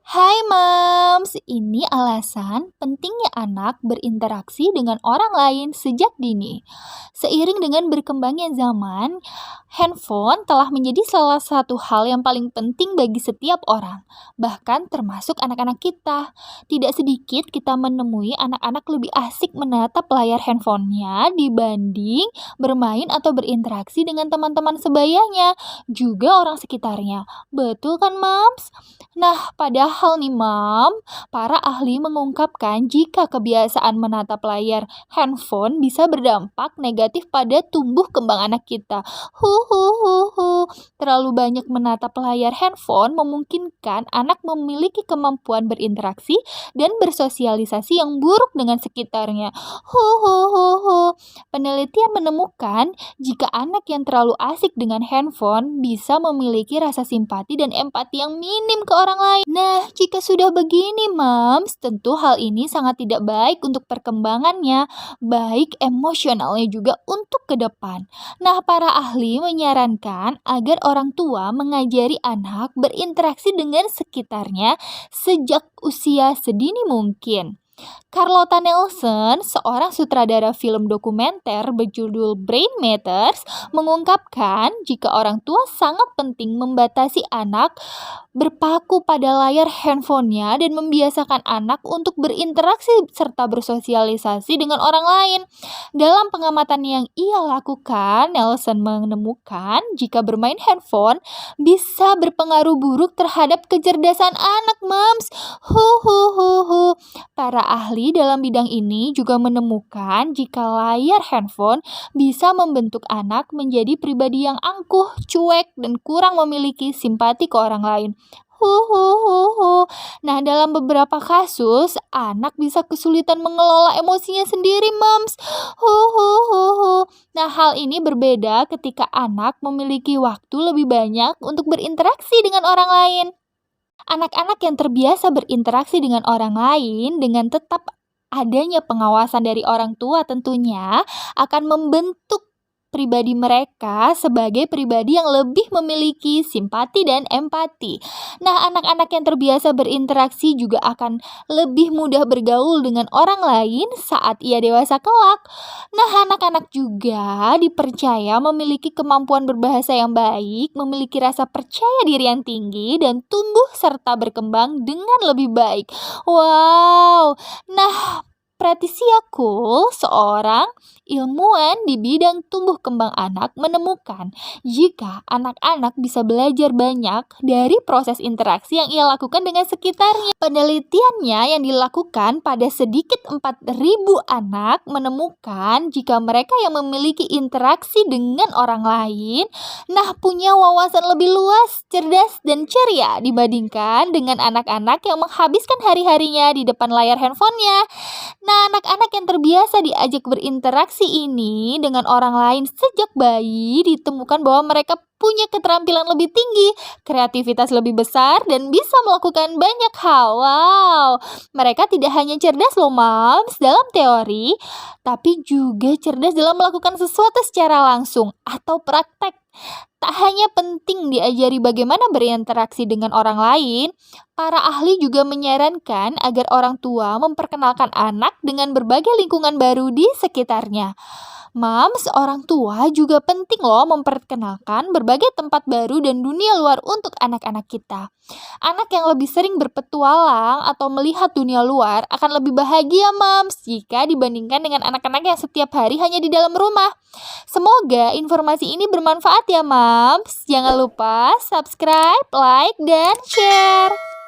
Hai Moms, ini alasan pentingnya anak berinteraksi dengan orang lain sejak dini. Seiring dengan berkembangnya zaman, handphone telah menjadi salah satu hal yang paling penting bagi setiap orang, bahkan termasuk anak-anak kita. Tidak sedikit kita menemui anak-anak lebih asik menatap layar handphonenya dibanding bermain atau berinteraksi dengan teman-teman sebayanya, juga orang sekitarnya. Betul kan, Moms? Nah, padahal nih, para ahli mengungkapkan jika kebiasaan menatap layar handphone bisa berdampak negatif pada tumbuh kembang anak kita. Terlalu banyak menatap layar handphone memungkinkan anak memiliki kemampuan berinteraksi dan bersosialisasi yang buruk dengan sekitarnya. Penelitian menemukan jika anak yang terlalu asik dengan handphone bisa memiliki rasa simpati dan empati yang minim ke orang lain. Nah, jika sudah begini, Moms, tentu hal ini sangat tidak baik untuk perkembangannya, baik emosionalnya juga untuk ke depan. Nah, para ahli menyarankan agar orang tua mengajari anak berinteraksi dengan sekitarnya sejak usia sedini mungkin. Carlota Nelson, seorang sutradara film dokumenter berjudul Brain Matters, mengungkapkan jika orang tua sangat penting membatasi anak berpaku pada layar handphonenya dan membiasakan anak untuk berinteraksi serta bersosialisasi dengan orang lain. Dalam pengamatan yang ia lakukan, Nelson menemukan jika bermain handphone bisa berpengaruh buruk terhadap kecerdasan anak, Moms. Para ahli dalam bidang ini juga menemukan jika layar handphone bisa membentuk anak menjadi pribadi yang angkuh, cuek, dan kurang memiliki simpati ke orang lain. Nah, dalam beberapa kasus, anak bisa kesulitan mengelola emosinya sendiri, Moms. Nah, hal ini berbeda ketika anak memiliki waktu lebih banyak untuk berinteraksi dengan orang lain. Anak-anak yang terbiasa berinteraksi dengan orang lain dengan tetap adanya pengawasan dari orang tua tentunya akan membentuk pribadi mereka sebagai pribadi yang lebih memiliki simpati dan empati. Nah, anak-anak yang terbiasa berinteraksi juga akan lebih mudah bergaul dengan orang lain saat ia dewasa kelak. Nah, anak-anak juga dipercaya memiliki kemampuan berbahasa yang baik, memiliki rasa percaya diri yang tinggi, dan tumbuh serta berkembang dengan lebih baik. Wow! Nah, Patricia Cole, seorang ilmuwan di bidang tumbuh kembang anak, menemukan jika anak-anak bisa belajar banyak dari proses interaksi yang ia lakukan dengan sekitarnya. Penelitiannya yang dilakukan pada sedikit 4.000 anak menemukan jika mereka yang memiliki interaksi dengan orang lain, punya wawasan lebih luas, cerdas, dan ceria dibandingkan dengan anak-anak yang menghabiskan hari-harinya di depan layar handphonenya. Nah, anak-anak yang terbiasa diajak berinteraksi ini dengan orang lain sejak bayi ditemukan bahwa mereka punya keterampilan lebih tinggi, kreativitas lebih besar, dan bisa melakukan banyak hal. Wow, mereka tidak hanya cerdas loh, Moms, dalam teori, tapi juga cerdas dalam melakukan sesuatu secara langsung atau praktek. Tak hanya penting diajari bagaimana berinteraksi dengan orang lain, para ahli juga menyarankan agar orang tua memperkenalkan anak dengan berbagai lingkungan baru di sekitarnya. Moms, orang tua juga penting loh memperkenalkan berbagai tempat baru dan dunia luar untuk anak-anak kita. Anak yang lebih sering berpetualang atau melihat dunia luar akan lebih bahagia, Moms, jika dibandingkan dengan anak-anak yang setiap hari hanya di dalam rumah. Semoga informasi ini bermanfaat ya, Moms. Jangan lupa subscribe, like, dan share.